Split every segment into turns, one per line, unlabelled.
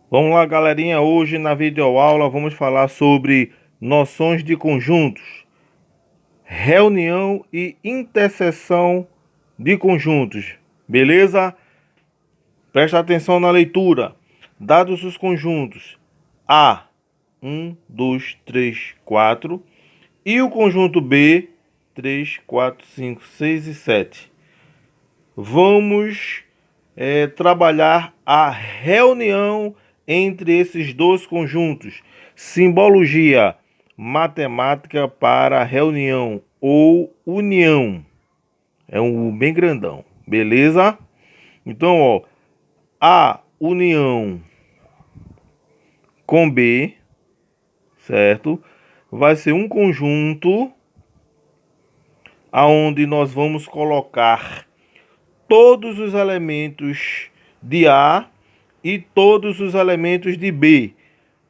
Vamos lá, galerinha. Hoje na videoaula vamos falar sobre noções de conjuntos, reunião e interseção de conjuntos. Beleza? Presta atenção na leitura. Dados os conjuntos A, 1, 2, 3, 4 e o conjunto B, 3, 4, 5, 6 e 7. Vamos trabalhar a reunião entre esses dois conjuntos. Simbologia matemática para reunião ou união. É um bem grandão, beleza? Então, ó, a união com B, certo? Vai ser um conjunto aonde nós vamos colocar todos os elementos de A e todos os elementos de B.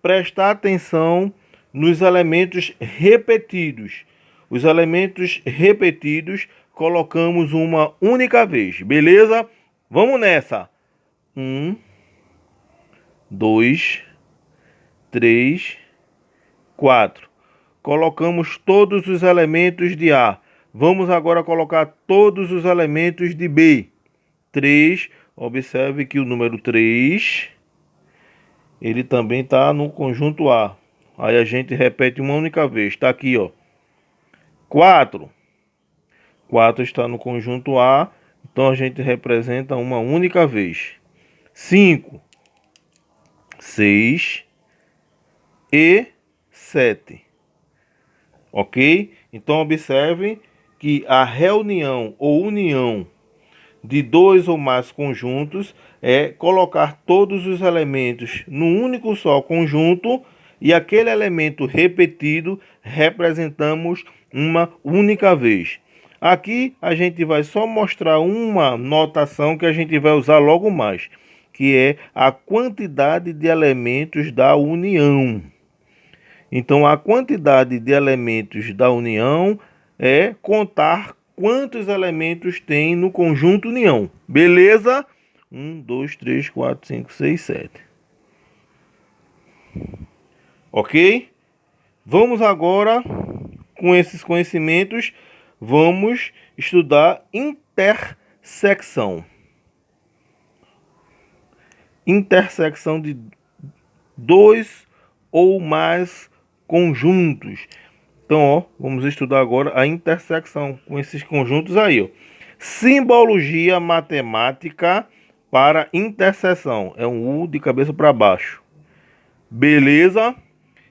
Prestar atenção nos elementos repetidos. Os elementos repetidos colocamos uma única vez, beleza? Vamos nessa. 1, 2, 3, 4. Colocamos todos os elementos de A. Vamos agora colocar todos os elementos de B. 3. Observe que o número 3, ele também está no conjunto A. Aí a gente repete uma única vez. Está aqui, ó. 4. 4 está no conjunto A. Então a gente representa uma única vez. 5, 6 e 7. Ok? Então observe que a reunião ou união de dois ou mais conjuntos é colocar todos os elementos num único só conjunto e aquele elemento repetido representamos uma única vez. Aqui a gente vai só mostrar uma notação que a gente vai usar logo mais, que é a quantidade de elementos da união. Então, a quantidade de elementos da união é contar quantos elementos tem no conjunto união. Beleza? 1, 2, 3, 4, 5, 6, 7. Ok? Vamos agora, com esses conhecimentos, vamos estudar intersecção. Intersecção de dois ou mais conjuntos. Então, ó, vamos estudar agora a intersecção com esses conjuntos aí, ó. Simbologia matemática para interseção. É um U de cabeça para baixo. Beleza?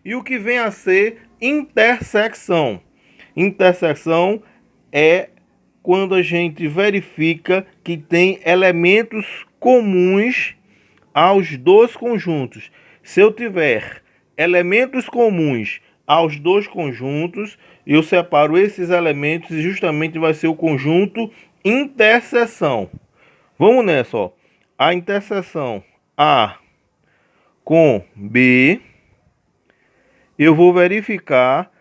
E o que vem a ser intersecção? Intersecção é quando a gente verifica que tem elementos comuns aos dois conjuntos. Se eu tiver elementos comuns aos dois conjuntos, eu separo esses elementos e justamente vai ser o conjunto interseção. Vamos nessa, ó. A interseção A com B, eu vou verificar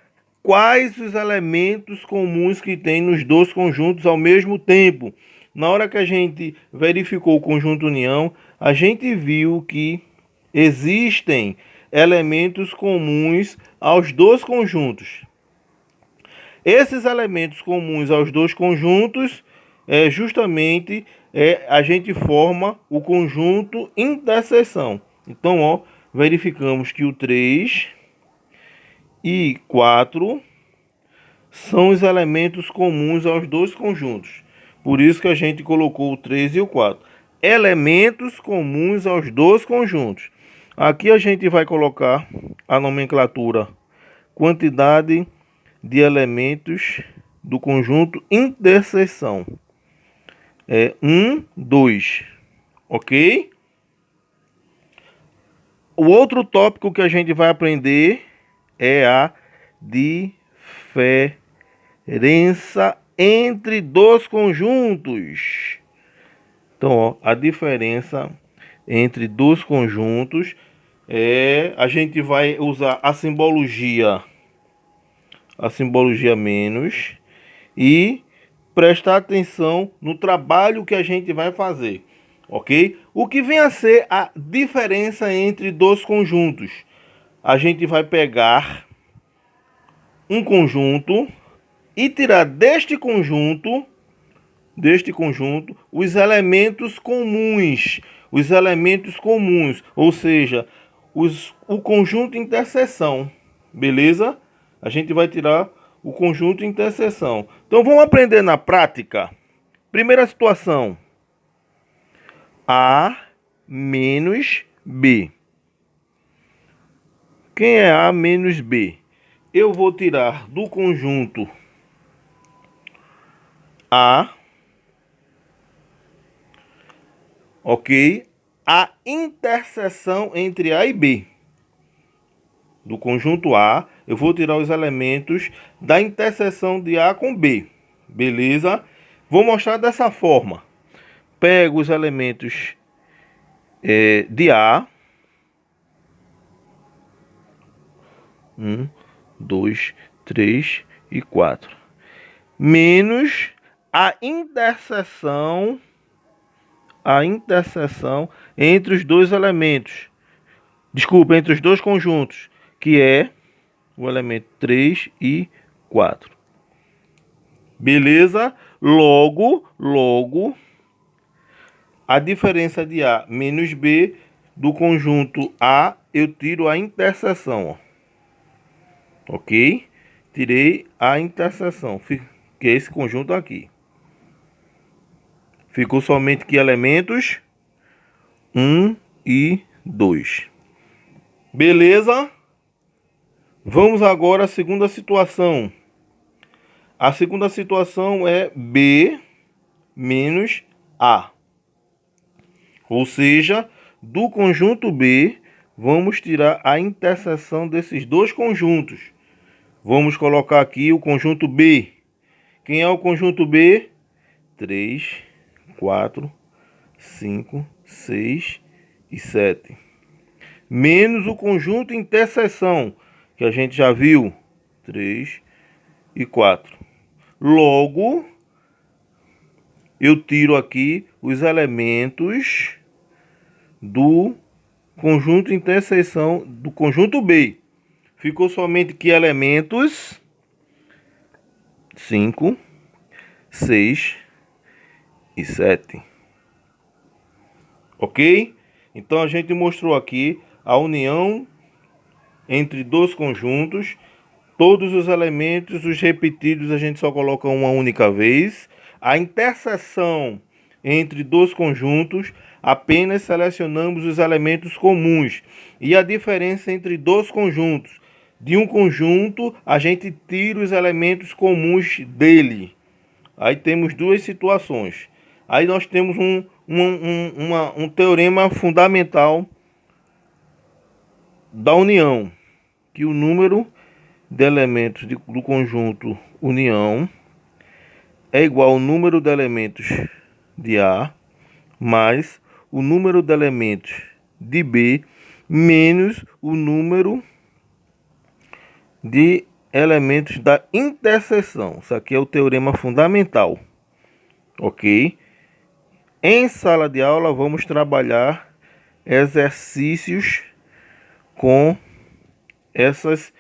quais os elementos comuns que tem nos dois conjuntos ao mesmo tempo. Na hora que a gente verificou o conjunto união, a gente viu que existem elementos comuns aos dois conjuntos. Esses elementos comuns aos dois conjuntos, justamente a gente forma o conjunto interseção. Então, ó, verificamos que o 3 e 4 são os elementos comuns aos dois conjuntos. Por isso que a gente colocou o 3 e o 4. Elementos comuns aos dois conjuntos. Aqui a gente vai colocar a nomenclatura quantidade de elementos do conjunto interseção. É 1, 2. Ok? O outro tópico que a gente vai aprender é a diferença entre dois conjuntos. Então, ó, a diferença entre dois conjuntos a gente vai usar a simbologia menos e prestar atenção no trabalho que a gente vai fazer. ok? O que vem a ser a diferença entre dois conjuntos? A gente vai pegar um conjunto e tirar deste conjunto, os elementos comuns. Os elementos comuns, ou seja, o conjunto interseção. Beleza? A gente vai tirar o conjunto interseção. Então vamos aprender na prática. Primeira situação. A menos B. Quem é A menos B? Eu vou tirar do conjunto A, ok? A interseção entre A e B. Do conjunto A, eu vou tirar os elementos da interseção de A com B. Beleza? Vou mostrar dessa forma. Pego os elementos de A. 1, 2, 3 e 4. Menos a interseção entre os dois elementos. Desculpa, entre os dois conjuntos, que é o elemento 3 e 4. Beleza? Logo, a diferença de A menos B do conjunto A, eu tiro a interseção, ó. Ok? Tirei a interseção, que é esse conjunto aqui. Ficou somente que elementos 1 e 2. Beleza? Vamos agora à segunda situação. A segunda situação é B menos A. Ou seja, do conjunto B, vamos tirar a interseção desses dois conjuntos. Vamos colocar aqui o conjunto B. Quem é o conjunto B? 3, 4, 5, 6 e 7. Menos o conjunto interseção, que a gente já viu. 3 e 4. Logo, eu tiro aqui os elementos do conjunto interseção do conjunto B. Ficou somente que elementos 5, 6 e 7. Ok? Então a gente mostrou aqui a união entre dois conjuntos. Todos os elementos, os repetidos, a gente só coloca uma única vez. A interseção entre dois conjuntos, apenas selecionamos os elementos comuns. E a diferença entre dois conjuntos. De um conjunto, a gente tira os elementos comuns dele. Aí temos duas situações. Aí nós temos um teorema fundamental da união, que o número de elementos do conjunto união é igual ao número de elementos de A mais o número de elementos de B menos o número de elementos da interseção. Isso aqui é o teorema fundamental, ok? Em sala de aula vamos trabalhar exercícios com essas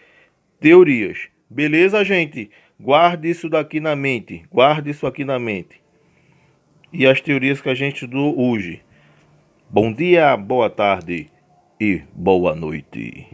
teorias. Beleza, gente? Guarde isso daqui na mente. Guarde isso aqui na mente. E as teorias que a gente estudou hoje. Bom dia, boa tarde e boa noite.